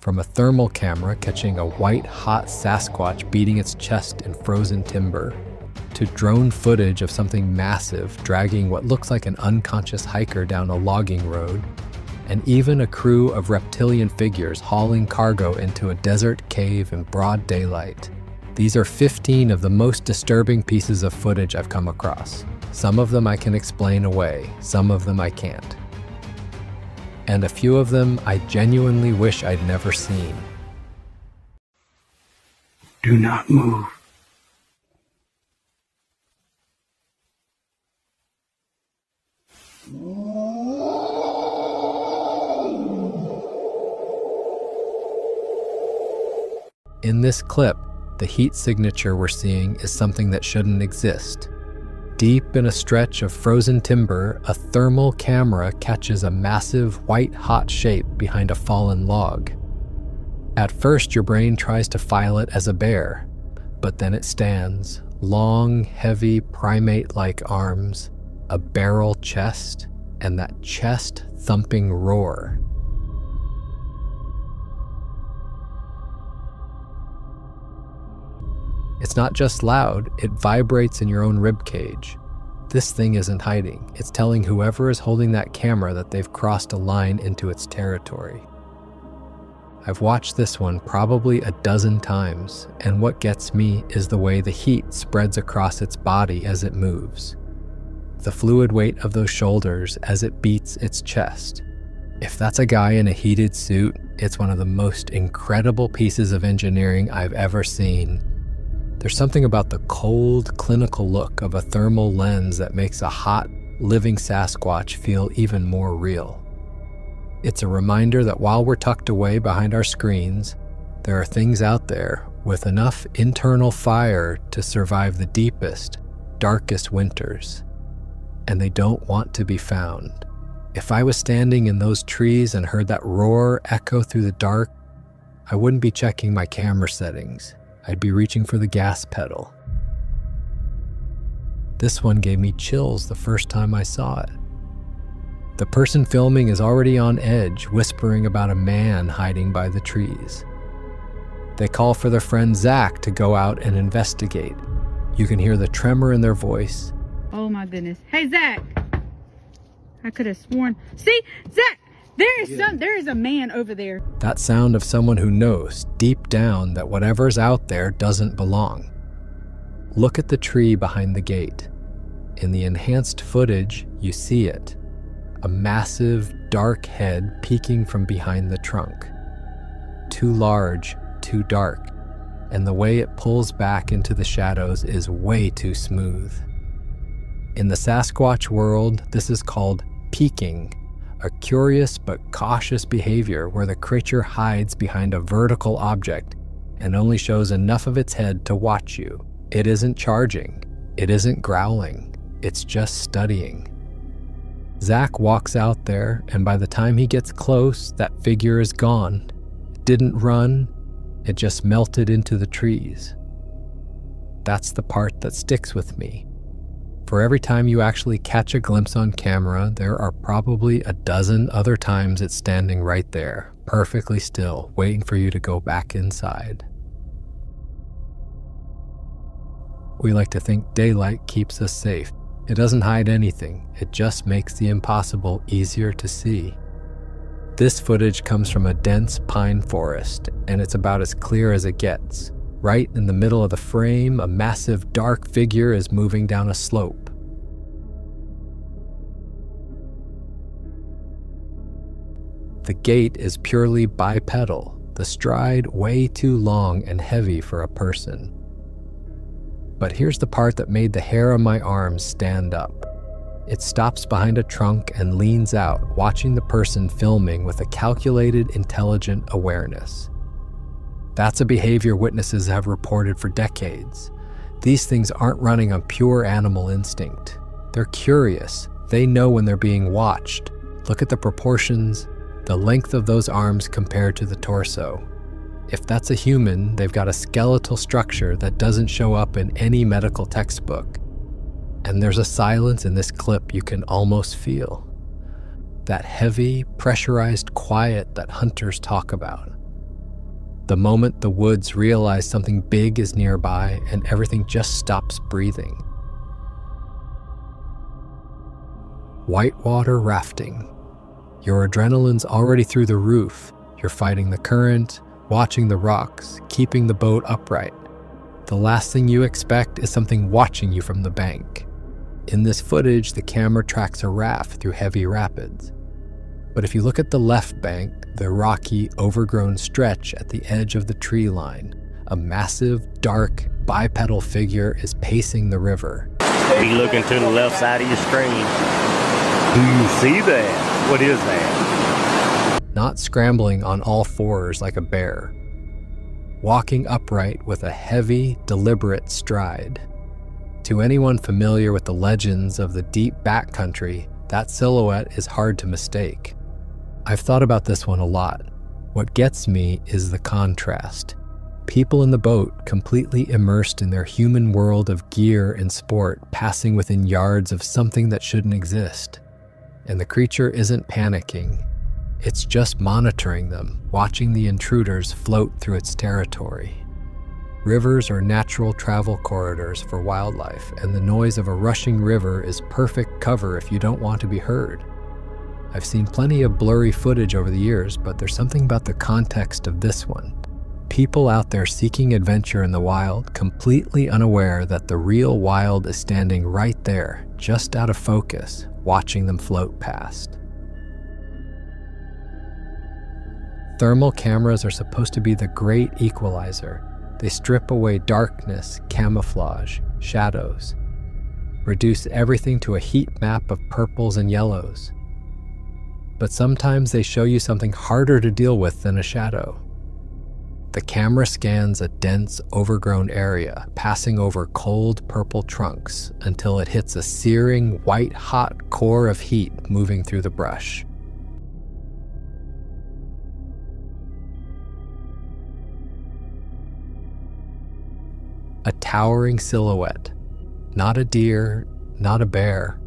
from a thermal camera catching a white-hot Sasquatch beating its chest in frozen timber, to drone footage of something massive dragging what looks like an unconscious hiker down a logging road, and even a crew of reptilian figures hauling cargo into a desert cave in broad daylight. These are 15 of the most disturbing pieces of footage I've come across. Some of them I can explain away, some of them I can't. And a few of them I genuinely wish I'd never seen. Do not move. In this clip, the heat signature we're seeing is something that shouldn't exist. Deep in a stretch of frozen timber, a thermal camera catches a massive white-hot shape behind a fallen log. At first, your brain tries to file it as a bear, but then it stands, long, heavy, primate-like arms, a barrel chest, and that chest-thumping roar. It's not just loud, it vibrates in your own ribcage. This thing isn't hiding. It's telling whoever is holding that camera that they've crossed a line into its territory. I've watched this one probably a dozen times, and what gets me is the way the heat spreads across its body as it moves. The fluid weight of those shoulders as it beats its chest. If that's a guy in a heated suit, it's one of the most incredible pieces of engineering I've ever seen. There's something about the cold, clinical look of a thermal lens that makes a hot, living Sasquatch feel even more real. It's a reminder that while we're tucked away behind our screens, there are things out there with enough internal fire to survive the deepest, darkest winters. And they don't want to be found. If I was standing in those trees and heard that roar echo through the dark, I wouldn't be checking my camera settings. I'd be reaching for the gas pedal. This one gave me chills the first time I saw it. The person filming is already on edge, whispering about a man hiding by the trees. They call for their friend Zach to go out and investigate. You can hear the tremor in their voice. Oh my goodness. Hey, Zach. I could have sworn. See, Zach, there is a man over there. That sound of someone who knows deep down that whatever's out there doesn't belong. Look at the tree behind the gate. In the enhanced footage, you see it. A massive, dark head peeking from behind the trunk. Too large, too dark, and the way it pulls back into the shadows is way too smooth. In the Sasquatch world, this is called peeking, a curious but cautious behavior where the creature hides behind a vertical object and only shows enough of its head to watch you. It isn't charging. It isn't growling. It's just studying. Zach walks out there, and by the time he gets close, that figure is gone. It didn't run. It just melted into the trees. That's the part that sticks with me. For every time you actually catch a glimpse on camera, there are probably a dozen other times it's standing right there, perfectly still, waiting for you to go back inside. We like to think daylight keeps us safe. It doesn't hide anything, it just makes the impossible easier to see. This footage comes from a dense pine forest, and it's about as clear as it gets. Right in the middle of the frame, a massive dark figure is moving down a slope. The gait is purely bipedal, the stride way too long and heavy for a person. But here's the part that made the hair on my arms stand up. It stops behind a trunk and leans out, watching the person filming with a calculated, intelligent awareness. That's a behavior witnesses have reported for decades. These things aren't running on pure animal instinct. They're curious. They know when they're being watched. Look at the proportions, the length of those arms compared to the torso. If that's a human, they've got a skeletal structure that doesn't show up in any medical textbook. And there's a silence in this clip you can almost feel. That heavy, pressurized quiet that hunters talk about. The moment the woods realize something big is nearby and everything just stops breathing. Whitewater rafting. Your adrenaline's already through the roof. You're fighting the current, watching the rocks, keeping the boat upright. The last thing you expect is something watching you from the bank. In this footage, the camera tracks a raft through heavy rapids. But if you look at the left bank, the rocky, overgrown stretch at the edge of the tree line, a massive, dark, bipedal figure is pacing the river. Be looking to the left side of your screen. Do you see that? What is that? Not scrambling on all fours like a bear. Walking upright with a heavy, deliberate stride. To anyone familiar with the legends of the deep backcountry, that silhouette is hard to mistake. I've thought about this one a lot. What gets me is the contrast. People in the boat, completely immersed in their human world of gear and sport, passing within yards of something that shouldn't exist. And the creature isn't panicking. It's just monitoring them, watching the intruders float through its territory. Rivers are natural travel corridors for wildlife, and the noise of a rushing river is perfect cover if you don't want to be heard. I've seen plenty of blurry footage over the years, but there's something about the context of this one. People out there seeking adventure in the wild, completely unaware that the real wild is standing right there, just out of focus, watching them float past. Thermal cameras are supposed to be the great equalizer. They strip away darkness, camouflage, shadows, reduce everything to a heat map of purples and yellows. But sometimes they show you something harder to deal with than a shadow. The camera scans a dense, overgrown area, passing over cold purple trunks until it hits a searing, white-hot core of heat moving through the brush. A towering silhouette. Not a deer, not a bear.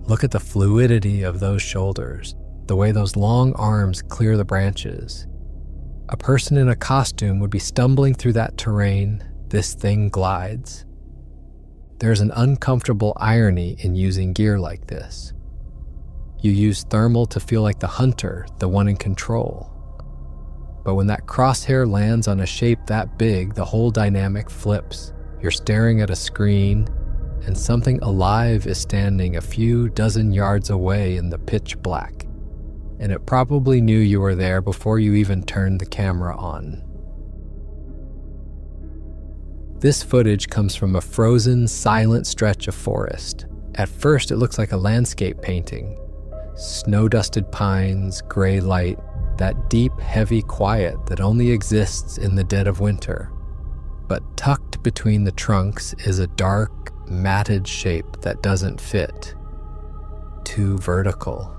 Look at the fluidity of those shoulders, the way those long arms clear the branches. A person in a costume would be stumbling through that terrain. This thing glides. There's an uncomfortable irony in using gear like this. You use thermal to feel like the hunter, the one in control. But when that crosshair lands on a shape that big, the whole dynamic flips. You're staring at a screen, and something alive is standing a few dozen yards away in the pitch black. And it probably knew you were there before you even turned the camera on. This footage comes from a frozen, silent stretch of forest. At first, it looks like a landscape painting. Snow-dusted pines, gray light, that deep, heavy quiet that only exists in the dead of winter. But tucked between the trunks is a dark, matted shape that doesn't fit. Too vertical.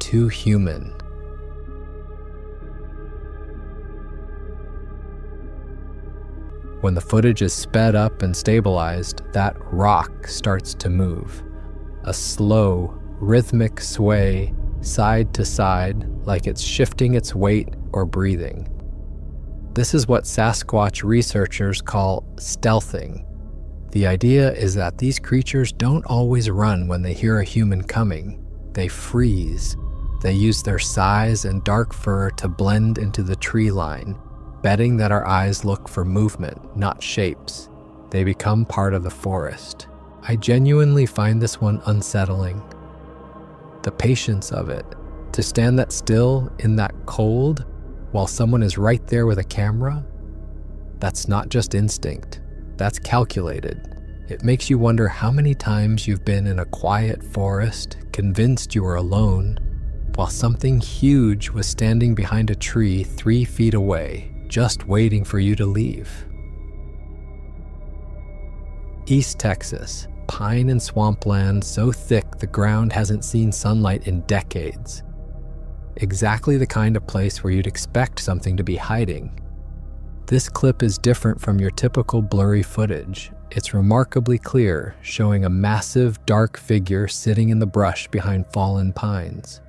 Too human. When the footage is sped up and stabilized, that rock starts to move. A slow, rhythmic sway, side to side, like it's shifting its weight or breathing. This is what Sasquatch researchers call stealthing. The idea is that these creatures don't always run when they hear a human coming. They freeze. They use their size and dark fur to blend into the tree line, betting that our eyes look for movement, not shapes. They become part of the forest. I genuinely find this one unsettling. The patience of it, to stand that still in that cold while someone is right there with a camera, that's not just instinct, that's calculated. It makes you wonder how many times you've been in a quiet forest, convinced you were alone, while something huge was standing behind a tree 3 feet away, just waiting for you to leave. East Texas, pine and swampland so thick the ground hasn't seen sunlight in decades. Exactly the kind of place where you'd expect something to be hiding. This clip is different from your typical blurry footage. It's remarkably clear, showing a massive, dark figure sitting in the brush behind fallen pines.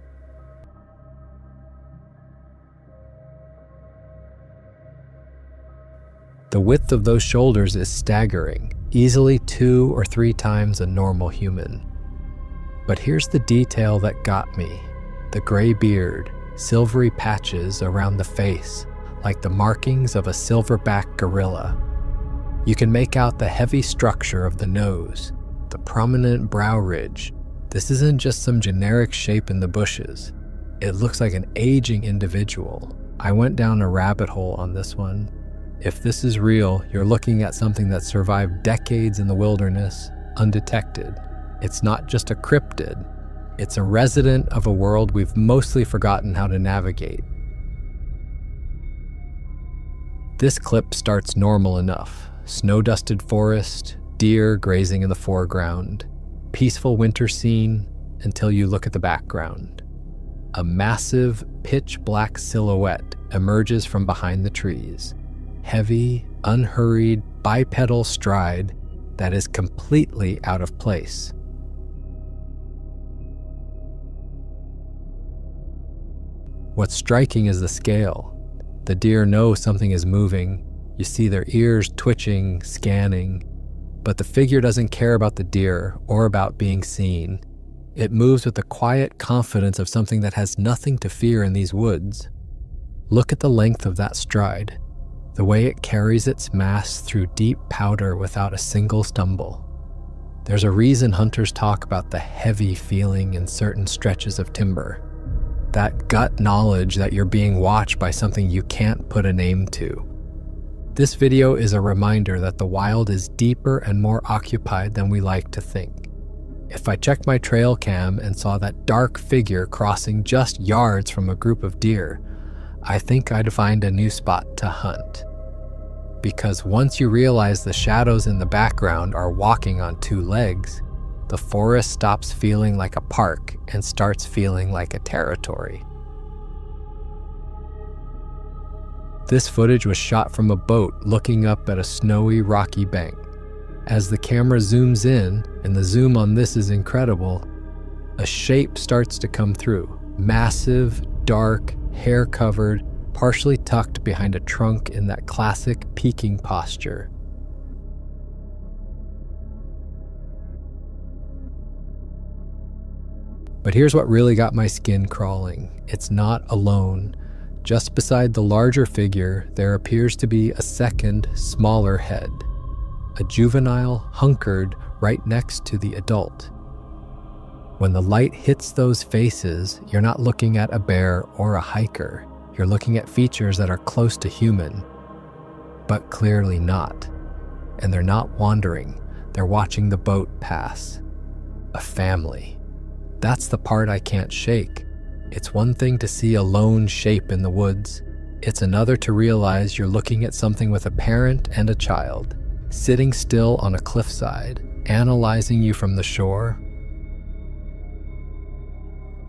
The width of those shoulders is staggering, easily 2 or 3 times a normal human. But here's the detail that got me. The gray beard, silvery patches around the face, like the markings of a silverback gorilla. You can make out the heavy structure of the nose, the prominent brow ridge. This isn't just some generic shape in the bushes. It looks like an aging individual. I went down a rabbit hole on this one. If this is real, you're looking at something that survived decades in the wilderness, undetected. It's not just a cryptid. It's a resident of a world we've mostly forgotten how to navigate. This clip starts normal enough. Snow-dusted forest, deer grazing in the foreground, peaceful winter scene until you look at the background. A massive, pitch-black silhouette emerges from behind the trees. Heavy, unhurried, bipedal stride that is completely out of place. What's striking is the scale. The deer know something is moving. You see their ears twitching, scanning, but the figure doesn't care about the deer or about being seen. It moves with the quiet confidence of something that has nothing to fear in these woods. Look at the length of that stride, the way it carries its mass through deep powder without a single stumble. There's a reason hunters talk about the heavy feeling in certain stretches of timber. That gut knowledge that you're being watched by something you can't put a name to. This video is a reminder that the wild is deeper and more occupied than we like to think. If I checked my trail cam and saw that dark figure crossing just yards from a group of deer, I think I'd find a new spot to hunt. Because once you realize the shadows in the background are walking on 2 legs, the forest stops feeling like a park and starts feeling like a territory. This footage was shot from a boat looking up at a snowy, rocky bank. As the camera zooms in, and the zoom on this is incredible, a shape starts to come through. Massive, dark, hair-covered, partially tucked behind a trunk in that classic peeking posture. But here's what really got my skin crawling. It's not alone. Just beside the larger figure, there appears to be a second, smaller head. A juvenile hunkered right next to the adult. When the light hits those faces, you're not looking at a bear or a hiker. You're looking at features that are close to human, but clearly not. And they're not wandering. They're watching the boat pass. A family. That's the part I can't shake. It's one thing to see a lone shape in the woods. It's another to realize you're looking at something with a parent and a child, sitting still on a cliffside, analyzing you from the shore.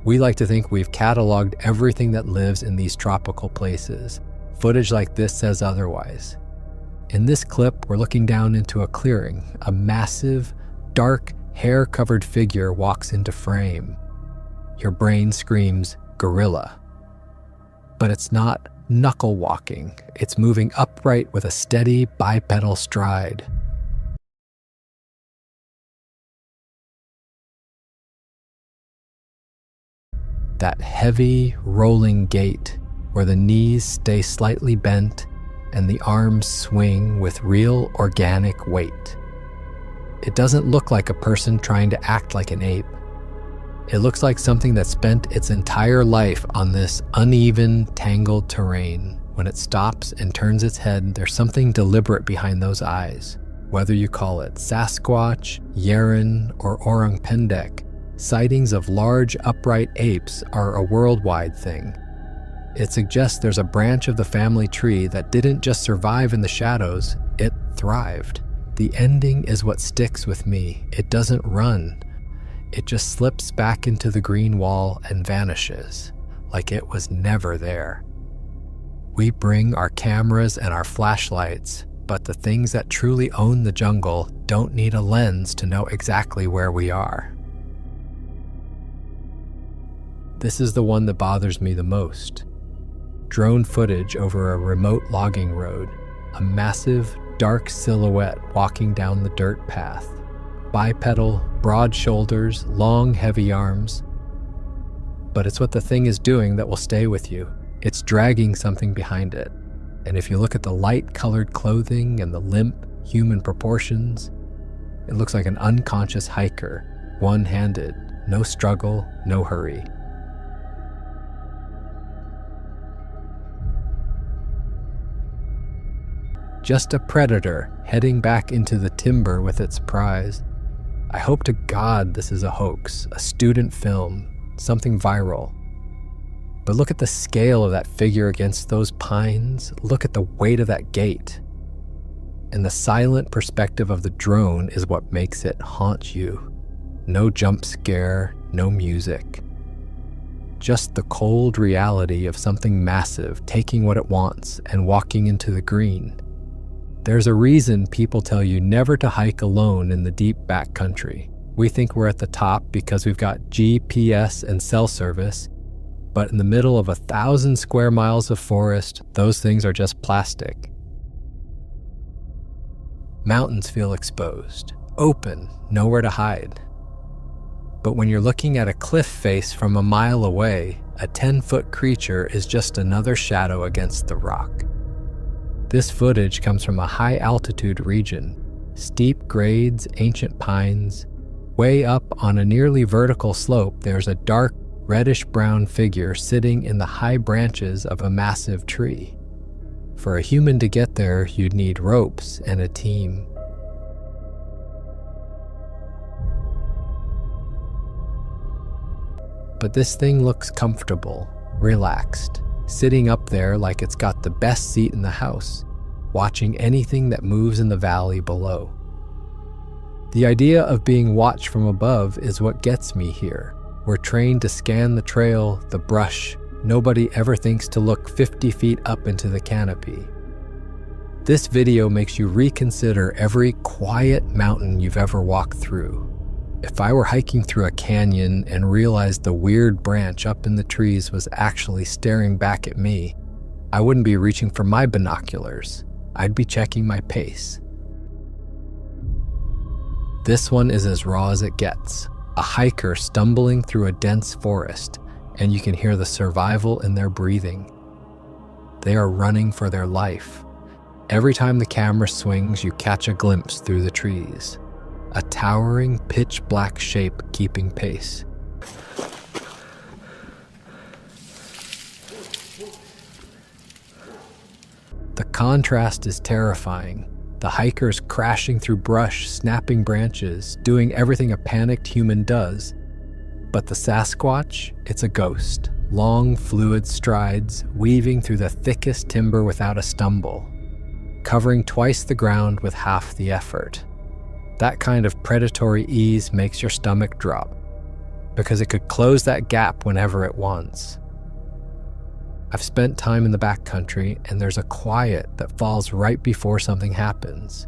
We like to think we've cataloged everything that lives in these tropical places. Footage like this says otherwise. In this clip, we're looking down into a clearing. A massive, dark, hair-covered figure walks into frame. Your brain screams, gorilla. But it's not knuckle walking. It's moving upright with a steady bipedal stride. That heavy, rolling gait where the knees stay slightly bent and the arms swing with real organic weight. It doesn't look like a person trying to act like an ape. It looks like something that spent its entire life on this uneven, tangled terrain. When it stops and turns its head, there's something deliberate behind those eyes. Whether you call it Sasquatch, Yeren, or Orang Pendek, sightings of large, upright apes are a worldwide thing. It suggests there's a branch of the family tree that didn't just survive in the shadows, it thrived. The ending is what sticks with me. It doesn't run. It just slips back into the green wall and vanishes, like it was never there. We bring our cameras and our flashlights, but the things that truly own the jungle don't need a lens to know exactly where we are. This is the one that bothers me the most. Drone footage over a remote logging road. a massive, dark silhouette walking down the dirt path. Bipedal, broad shoulders, long, heavy arms. But it's what the thing is doing that will stay with you. It's dragging something behind it. And if you look at the light-colored clothing and the limp, human proportions, it looks like an unconscious hiker, one-handed, no struggle, no hurry. Just a predator heading back into the timber with its prize. I hope to God this is a hoax, a student film, something viral. But look at the scale of that figure against those pines. Look at the weight of that gate. And the silent perspective of the drone is what makes it haunt you. No jump scare, no music. Just the cold reality of something massive taking what it wants and walking into the green. There's a reason people tell you never to hike alone in the deep backcountry. We think we're at the top because we've got GPS and cell service, but in the middle of 1,000 square miles of forest, those things are just plastic. Mountains feel exposed, open, nowhere to hide. But when you're looking at a cliff face from a mile away, a 10-foot creature is just another shadow against the rock. This footage comes from a high-altitude region, steep grades, ancient pines. Way up on a nearly vertical slope, there's a dark, reddish-brown figure sitting in the high branches of a massive tree. For a human to get there, you'd need ropes and a team. But this thing looks comfortable, relaxed, sitting up there like it's got the best seat in the house, watching anything that moves in the valley below. The idea of being watched from above is what gets me here. We're trained to scan the trail, the brush. Nobody ever thinks to look 50 feet up into the canopy. This video makes you reconsider every quiet mountain you've ever walked through. If I were hiking through a canyon and realized the weird branch up in the trees was actually staring back at me, I wouldn't be reaching for my binoculars. I'd be checking my pace. This one is as raw as it gets. A hiker stumbling through a dense forest, and you can hear the survival in their breathing. They are running for their life. Every time the camera swings, you catch a glimpse through the trees. A towering, pitch-black shape keeping pace. The contrast is terrifying. The hikers crashing through brush, snapping branches, doing everything a panicked human does. But the Sasquatch, it's a ghost. Long, fluid strides, weaving through the thickest timber without a stumble, covering twice the ground with half the effort. That kind of predatory ease makes your stomach drop, because it could close that gap whenever it wants. I've spent time in the backcountry, and there's a quiet that falls right before something happens.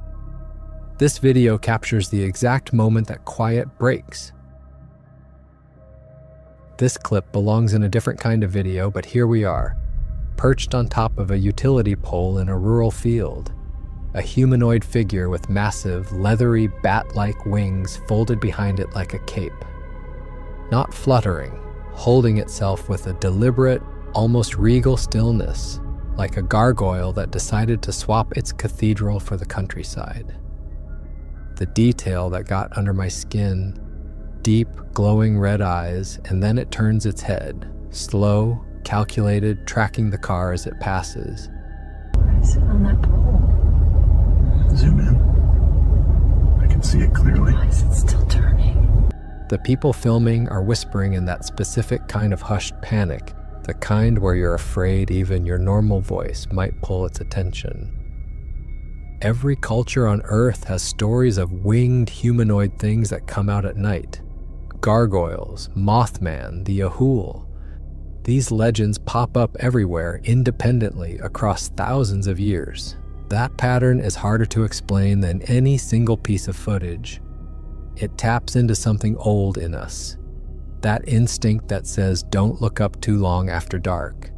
This video captures the exact moment that quiet breaks. This clip belongs in a different kind of video, but here we are, perched on top of a utility pole in a rural field. A humanoid figure with massive, leathery, bat-like wings folded behind it like a cape. Not fluttering, holding itself with a deliberate, almost regal stillness, like a gargoyle that decided to swap its cathedral for the countryside. The detail that got under my skin, deep, glowing red eyes, and then it turns its head, slow, calculated, tracking the car as it passes. What is it on that pole? Zoom in. I can see it clearly. Why is it still turning? The people filming are whispering in that specific kind of hushed panic, the kind where you're afraid even your normal voice might pull its attention. Every culture on Earth has stories of winged humanoid things that come out at night. Gargoyles, Mothman, the Ahul. These legends pop up everywhere independently across thousands of years. That pattern is harder to explain than any single piece of footage. It taps into something old in us. That instinct that says don't look up too long after dark.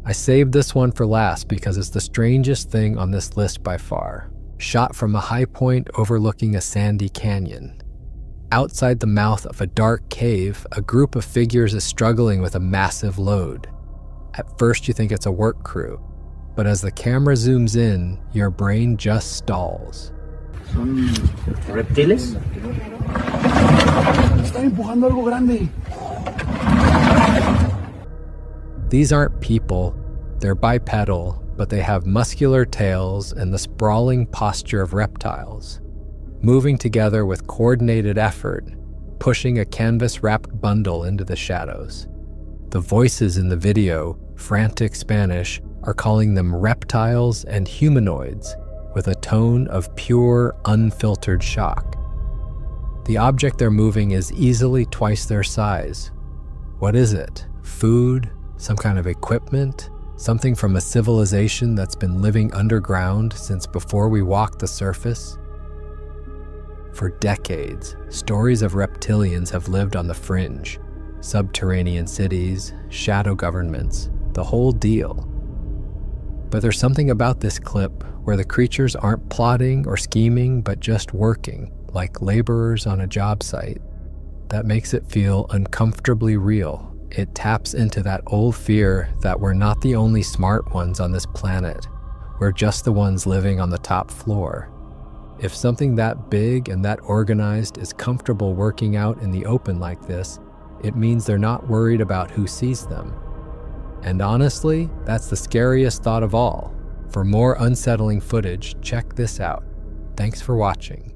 I saved this one for last because it's the strangest thing on this list by far. Shot from a high point overlooking a sandy canyon. Outside the mouth of a dark cave, a group of figures is struggling with a massive load. At first you think it's a work crew, but as the camera zooms in, your brain just stalls. ¿Son reptiles? Están empujando algo grande. These aren't people, they're bipedal, but they have muscular tails and the sprawling posture of reptiles, moving together with coordinated effort, pushing a canvas-wrapped bundle into the shadows. The voices in the video, frantic Spanish, are calling them reptiles and humanoids with a tone of pure, unfiltered shock. The object they're moving is easily twice their size. What is it? Food? Some kind of equipment? Something from a civilization that's been living underground since before we walked the surface? For decades, stories of reptilians have lived on the fringe. Subterranean cities, shadow governments, the whole deal. But there's something about this clip where the creatures aren't plotting or scheming, but just working, like laborers on a job site. That makes it feel uncomfortably real. It taps into that old fear that we're not the only smart ones on this planet. We're just the ones living on the top floor. If something that big and that organized is comfortable working out in the open like this, it means they're not worried about who sees them. And honestly, that's the scariest thought of all. For more unsettling footage, check this out. Thanks for watching.